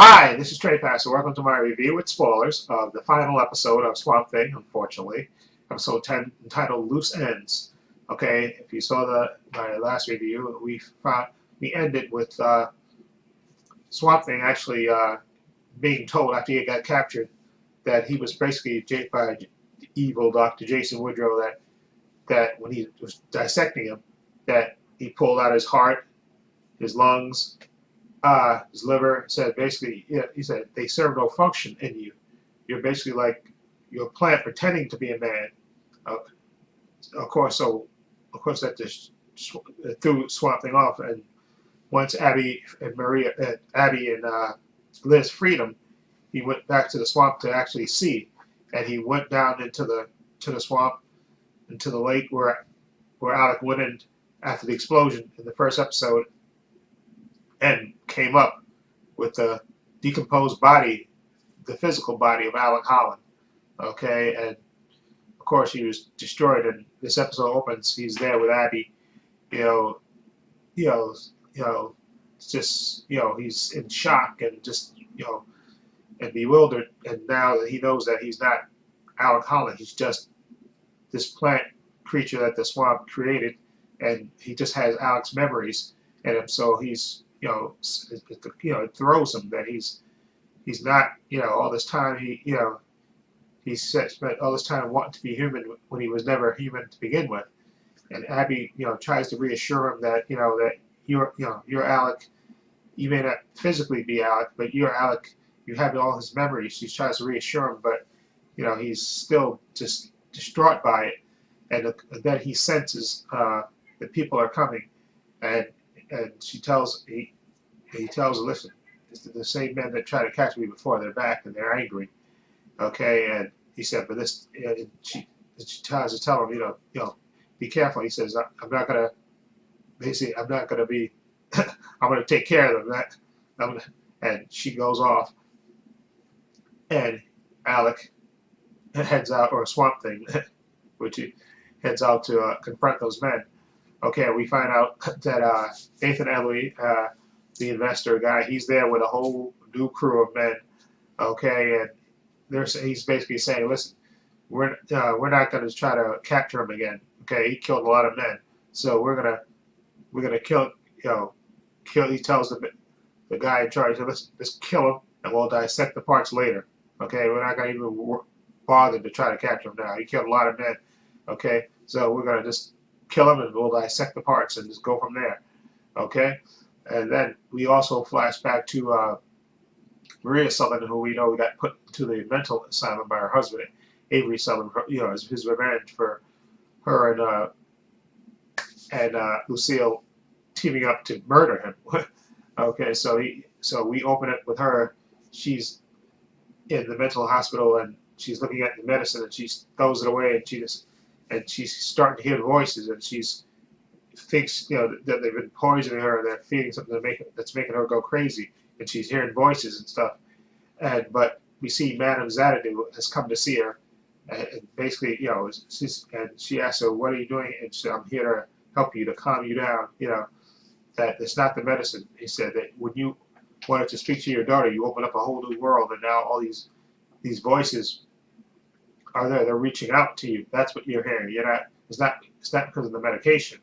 Hi, this is Trey Passer. Welcome to my review with spoilers of the final episode of Swamp Thing, unfortunately. Episode 10 entitled Loose Ends. Okay, if you saw my last review, we ended with Swamp Thing actually being told after he got captured that he was basically by evil Dr. Jason Woodrow that when he was dissecting him, that he pulled out his heart, his lungs, his liver. Said basically, yeah, he said they serve no function in you. You're basically like you're a plant pretending to be a man. Uh, of course, that just threw Swamp Thing off. And once Abby and Liz freed him, he went back to the swamp to actually see, and he went down into the swamp, into the lake where Alec went in after the explosion in the first episode, and came up with the decomposed body, the physical body of Alec Holland. Okay, and of course he was destroyed. And this episode opens. He's there with Abby. You know, you know, you know. It's just he's in shock and just and bewildered. And now that he knows that he's not Alec Holland, he's just this plant creature that the swamp created, and he just has Alec's memories in him. So he's it throws him that he's not all this time he spent all this time wanting to be human when he was never human to begin with. And Abby tries to reassure him that that you're Alec. You may not physically be Alec, but you're Alec. You have all his memories. She tries to reassure him, but he's still just distraught by it. And then he senses that people are coming, and he tells her, listen, it's the same men that tried to catch me before. They're back and they're angry. Okay, and he said, but she tries to tell him, be careful. He says, I'm not gonna. Basically, I'm not gonna be. I'm gonna take care of them. And she goes off, and Alec heads out, or Swamp Thing, which he heads out to confront those men. Okay, we find out that Nathan Ellery, the investor guy, he's there with a whole new crew of men. Okay, and he's basically saying, listen, we're not going to try to capture him again. Okay, he killed a lot of men, so we're gonna kill. Kill. He tells the guy in charge, let's kill him, and we'll dissect the parts later. Okay, we're not gonna even bother to try to capture him now. He killed a lot of men. Okay, so we're gonna just kill him and we'll dissect the parts and just go from there. Okay, and then we also flash back to Maria Sullivan, who we know got put into the mental asylum by her husband, Avery Sullivan. As his revenge for her and Lucille teaming up to murder him. Okay, so we open it with her. She's in the mental hospital and she's looking at the medicine and she throws it away and she's starting to hear voices and she's thinks that they've been poisoning her and they're feeding something that's making her go crazy and she's hearing voices and stuff. But we see Madame Xanadu has come to see her and basically and she asks her, what are you doing? And she said, I'm here to help you, to calm you down. That it's not the medicine. He said that when you wanted to speak to your daughter, you open up a whole new world, and now all these voices are there. They're reaching out to you. That's what you're hearing. You're not. It's not because of the medication.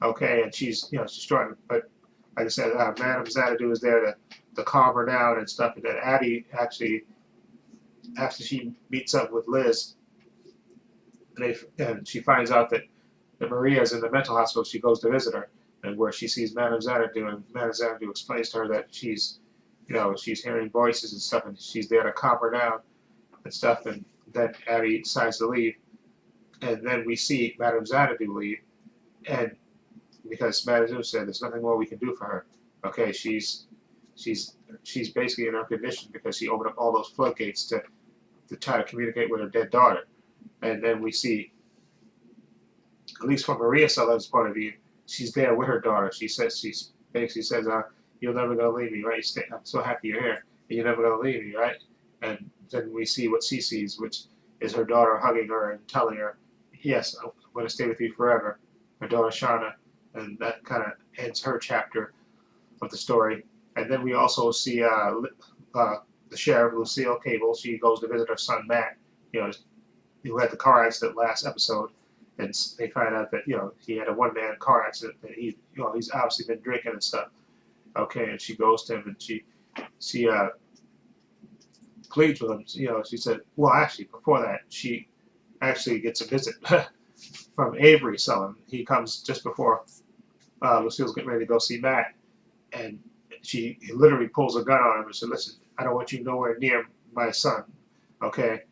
Okay, and she's she's trying. But like I said, Madame Xanadu is there to calm her down and stuff. And then Abby actually, after she meets up with Liz, and she finds out that Maria's in the mental hospital, she goes to visit her, and where she sees Madame Xanadu, and Madame Xanadu explains to her that she's hearing voices and stuff, and she's there to calm her down and stuff. And then Abby decides to leave, and then we see Madame Xanadu leave, and because Madame Xanadu said there's nothing more we can do for her. Okay, she's basically in her condition because she opened up all those floodgates to try to communicate with her dead daughter. And then we see, at least from Maria Sullivan's point of view, she's there with her daughter. She basically says, "You're never gonna leave me, right? I'm so happy you're here, and you're never gonna leave me, right?" And then we see what she sees, which is her daughter hugging her and telling her, "Yes, I'm gonna stay with you forever." Her daughter Shauna, and that kind of ends her chapter of the story. And then we also see the sheriff, Lucille Cable. She goes to visit her son Matt, you know, who had the car accident last episode, and they find out that he had a one-man car accident, that he's obviously been drinking and stuff. Okay, and she goes to him and she pleads with him. She said, well, actually, before that, she actually gets a visit from Avery Sullivan. He comes just before Lucille's getting ready to go see Matt, and she literally pulls a gun on him and said, listen, I don't want you nowhere near my son. Okay,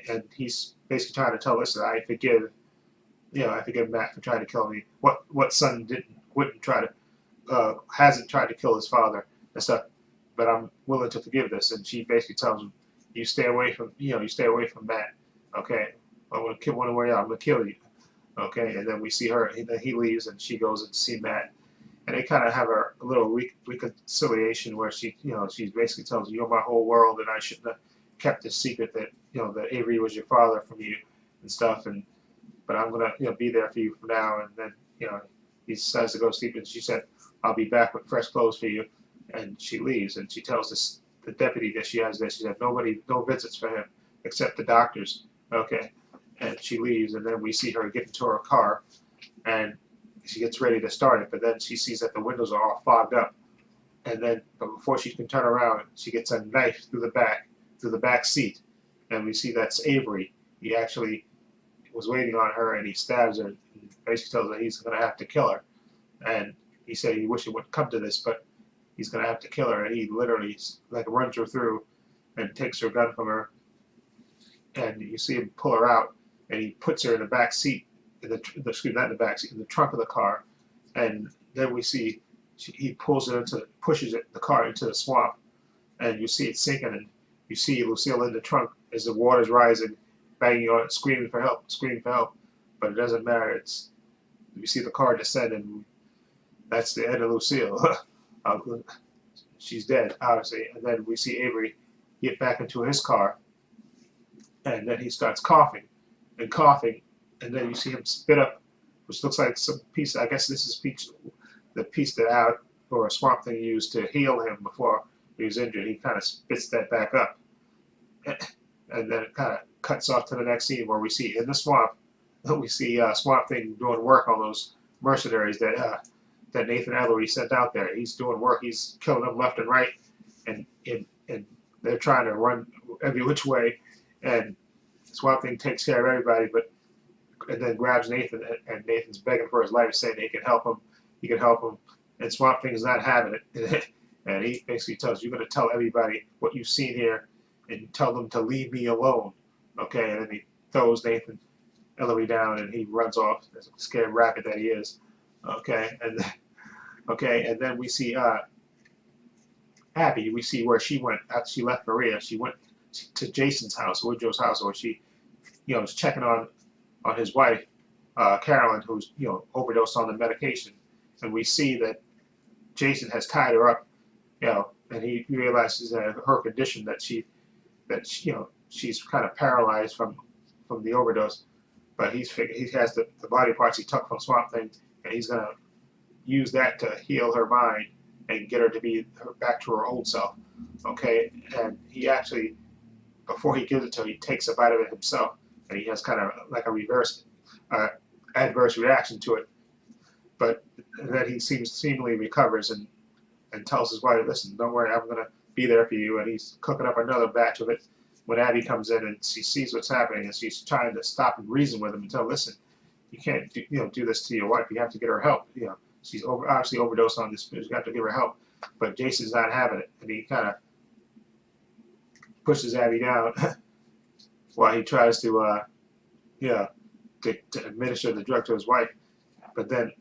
and he's basically trying to tell, listen, I forgive Matt for trying to kill me. What son wouldn't try to hasn't tried to kill his father and stuff, but I'm willing to forgive this. And she basically tells him, you stay away from Matt. Okay, I'm gonna kill one way out. I'm gonna kill you. Okay, and then we see her. He leaves, and she goes and see Matt, and they kind of have a little reconciliation where she basically tells him, you're my whole world, and I shouldn't have kept this secret that that Avery was your father from you and stuff, but I'm gonna be there for you from now. And then he decides to go to sleep, and she said, I'll be back with fresh clothes for you. And she leaves, and she tells the deputy that she has there. She said no visits for him except the doctors. Okay, and she leaves, and then we see her get into her car, and she gets ready to start it, but then she sees that the windows are all fogged up, and then but before she can turn around, she gets a knife through the back seat, and we see that's Avery. He actually was waiting on her, and he stabs her, and basically tells her he's going to have to kill her, and he said he wished it wouldn't come to this, but he's going to have to kill her, and he literally runs her through and takes her gun from her, and you see him pull her out, and he puts her in the back seat, not in the back seat, in the trunk of the car, and then we see he pushes the car into the swamp, and you see it sinking, and you see Lucille in the trunk as the water's rising, banging on it, screaming for help, but it doesn't matter. You see the car descend, and that's the end of Lucille. She's dead, obviously, and then we see Avery get back into his car, and then he starts coughing, and then you see him spit up, which looks like some piece. I guess this is the piece that or a Swamp Thing used to heal him before he was injured. He kind of spits that back up, and then it kind of cuts off to the next scene where we see in the swamp, we see Swamp Thing doing work on those mercenaries that Nathan Ellery sent out there. He's doing work. He's killing them left and right, and they're trying to run every which way, and Swamp Thing takes care of everybody, and then grabs Nathan, and Nathan's begging for his life, saying he can help him, and Swamp Thing's not having it, and he basically tells, you're going to tell everybody what you've seen here, and tell them to leave me alone, okay, and then he throws Nathan Ellery down, and he runs off, as a scared rabbit that he is, okay, and then we see Abby. We see where she went after she left Maria. She went to Jason's house, Woodrow's house, where she, was checking on his wife, Carolyn, who's overdosed on the medication. And we see that Jason has tied her up, and he realizes that her condition, that she's kind of paralyzed from the overdose. But he has the body parts he took from Swamp Thing, and he's gonna use that to heal her mind and get her to be back to her old self. Okay, and he actually, before he gives it to her, he takes a bite of it himself, and he has kind of like a reverse adverse reaction to it. But then he seemingly recovers and tells his wife, listen, don't worry, I'm gonna be there for you. And he's cooking up another batch of it when Abby comes in, and she sees what's happening, and she's trying to stop and reason with him and tell him, listen, you can't do this to your wife. You have to get her help. She's obviously overdosed on this. You have to give her help. But Jason's not having it, and he kind of pushes Abby down while he tries to administer the drug to his wife. But then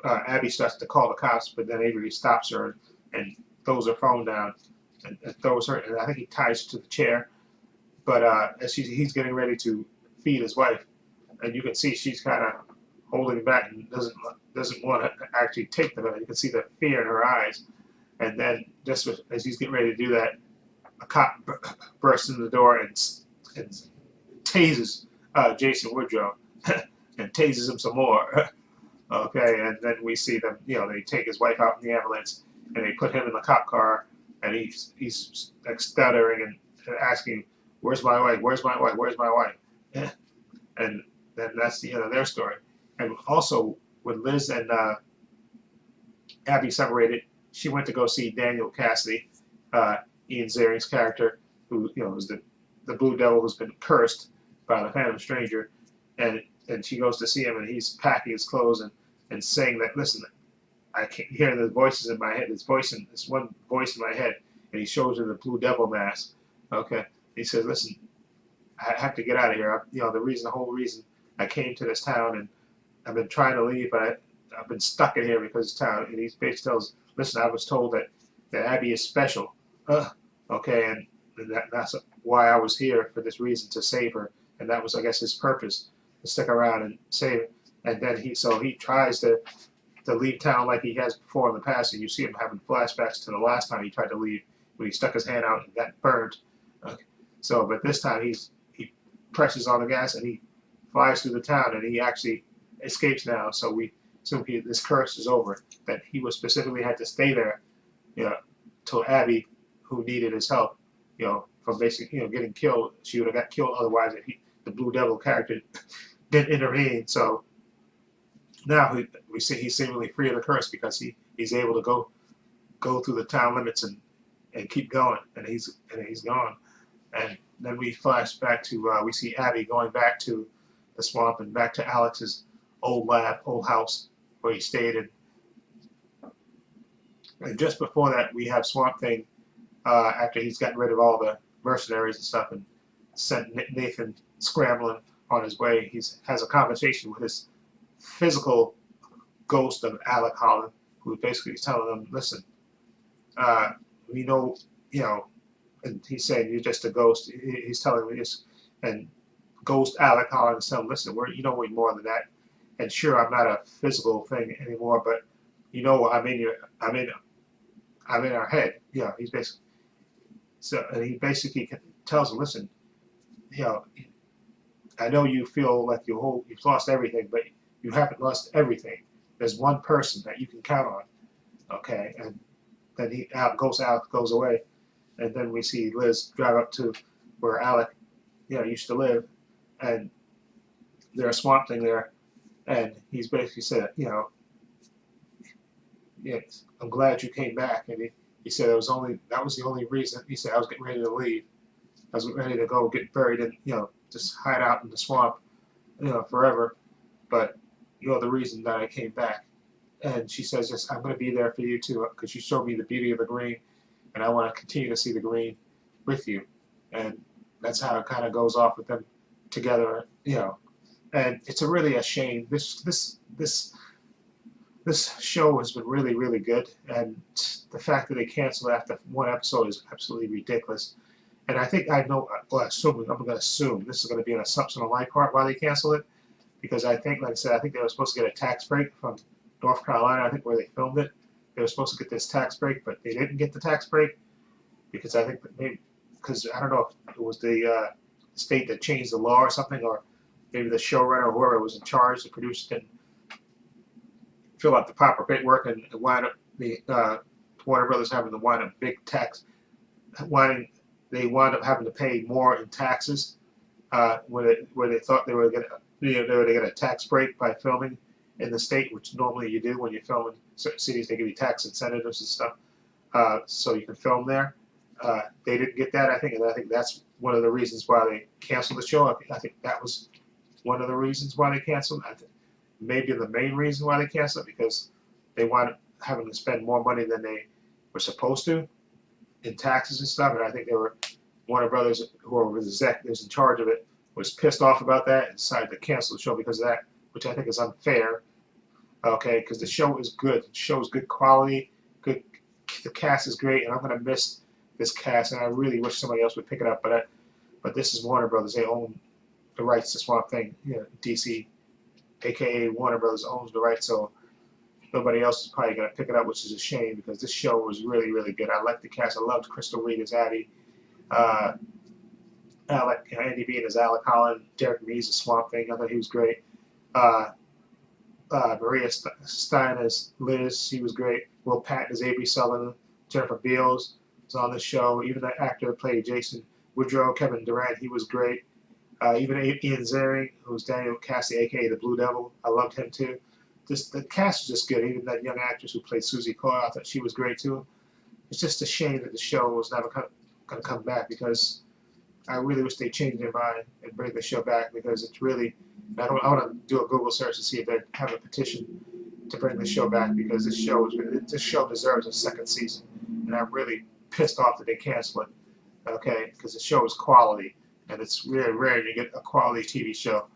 Abby starts to call the cops, but then Avery stops her and throws her phone down and throws her, and I think he ties her to the chair. But as he's getting ready to feed his wife, and you can see she's kind of holding back and doesn't want to actually take the gun. You can see the fear in her eyes. And then just as he's getting ready to do that, a cop bursts in the door and tases Jason Woodrow and tases him some more. Okay, and then we see them, they take his wife out in the ambulance, and they put him in the cop car, and he's like stuttering and asking, "Where's my wife? Where's my wife? Where's my wife?" And then that's the end of their story. And also, when Liz and Abby separated, she went to go see Daniel Cassidy, Ian Ziering's character, who is the Blue Devil who's been cursed by the Phantom Stranger, and she goes to see him, and he's packing his clothes and saying that, listen, I can't hear the voices in my head. This one voice in my head, and he shows her the Blue Devil mask. Okay, he says, listen, I have to get out of here. The whole reason I came to this town, and I've been trying to leave, but I've been stuck in here because it's town. And he basically tells, listen, I was told that Abby is special. Okay, and that's why I was here, for this reason, to save her. And that was, I guess, his purpose, to stick around and save her. And then he tries to leave town like he has before in the past. And you see him having flashbacks to the last time he tried to leave, when he stuck his hand out and got burned. Okay. So, but this time he presses on the gas and he flies through the town, and he actually escapes now. So we assume this curse is over. That he was specifically had to stay there, till Abby, who needed his help, from basically, getting killed. She would have got killed otherwise if the Blue Devil character didn't intervene. So now we see he's seemingly free of the curse because he's able to go through the town limits and keep going, and he's gone. And then we flash back to we see Abby going back to the swamp and back to Alex's old house where he stayed. And just before that, we have Swamp Thing, after he's gotten rid of all the mercenaries and stuff and sent Nathan scrambling on his way. He has a conversation with his physical ghost of Alec Holland, who basically is telling him, listen, we know, and he's saying, you're just a ghost. He's telling me this, and ghost Alec Holland is telling him, listen, we're more than that. And sure, I'm not a physical thing anymore, but I'm in our head. He's basically and he basically tells him, listen, I know you feel like you've lost everything, but you haven't lost everything. There's one person that you can count on. Okay, and then Alec goes away, and then we see Liz drive up to where Alec, used to live, and there's Swamp Thing there, and he's basically said, yes, I'm glad you came back, and he said that was the only reason. He said I was getting ready to leave. I was ready to go get buried and just hide out in the swamp, forever. But you're the reason that I came back. And she says, yes, I'm going to be there for you too, because you showed me the beauty of the green, and I want to continue to see the green with you. And that's how it kind of goes off with them together, And it's really a shame. This show has been really, really good, and the fact that they canceled after one episode is absolutely ridiculous. And I think I'm going to assume this is going to be an assumption on my part why they canceled it, because I think, like I said, I think they were supposed to get a tax break from North Carolina, I think, where they filmed it. They were supposed to get this tax break, but they didn't get the tax break because I think because I don't know if it was the state that changed the law or something, or maybe the showrunner or whoever was in charge, the producer, didn't fill out the proper paperwork, and wind up Warner Brothers having to wind up big tax, they wound up having to pay more in taxes, where they thought they were going to get a tax break by filming in the state, which normally you do when you film in certain cities. They give you tax incentives and stuff, so you can film there. They didn't get that, I think, and I think that's one of the reasons why they canceled the show. I think that was one of the reasons why they canceled. I think maybe the main reason why they canceled it, because they wound up having to spend more money than they were supposed to in taxes and stuff. And I think Warner Brothers, whoever was executives in charge of it, was pissed off about that and decided to cancel the show because of that, which I think is unfair. Okay, because the show is good. The show is good quality. Good. The cast is great, and I'm going to miss this cast, and I really wish somebody else would pick it up. But this is Warner Brothers. They own the rights to Swamp Thing. DC, aka Warner Brothers, owns the rights, so nobody else is probably going to pick it up, which is a shame because this show was really, really good. I liked the cast. I loved Crystal Reed as Abby. Andy Bean as Alec Holland. Derek Mees as Swamp Thing. I thought he was great. Maria Stein as Liz. She was great. Will Patton as Avery Sullivan. Jennifer Beals was on the show. Even the actor that played Jason Woodrow, Kevin Durant, he was great. Even Ian Ziering, who's Daniel Cassidy, aka the Blue Devil, I loved him too. Just the cast was just good. Even that young actress who played Susie Coyle, I thought she was great too. It's just a shame that the show was never going to come back, because I really wish they changed their mind and bring the show back, because it's really. I want to do a Google search to see if they have a petition to bring the show back, because this show deserves a second season, and I'm really pissed off that they cancel it. Okay, because the show is quality, and it's really rare you get a quality TV show,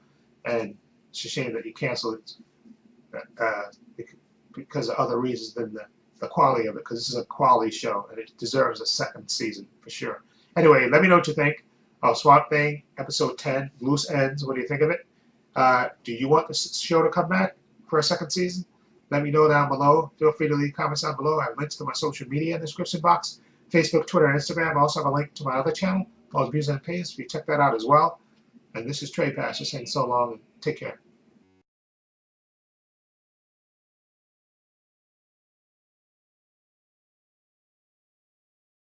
and it's a shame that you cancel it uh, because of other reasons than the quality of it, because this is a quality show and it deserves a second season for sure. Anyway, let me know what you think of Swamp Thing episode 10, Loose Ends. What do you think of it? Do you want the show to come back for a second season? Let me know down below. Feel free to leave comments down below. I have links to my social media in the description box. Facebook, Twitter, and Instagram. I also have a link to my other channel, Paul's Views and Opinions. You check that out as well. And this is Trey Pastor saying so long and take care.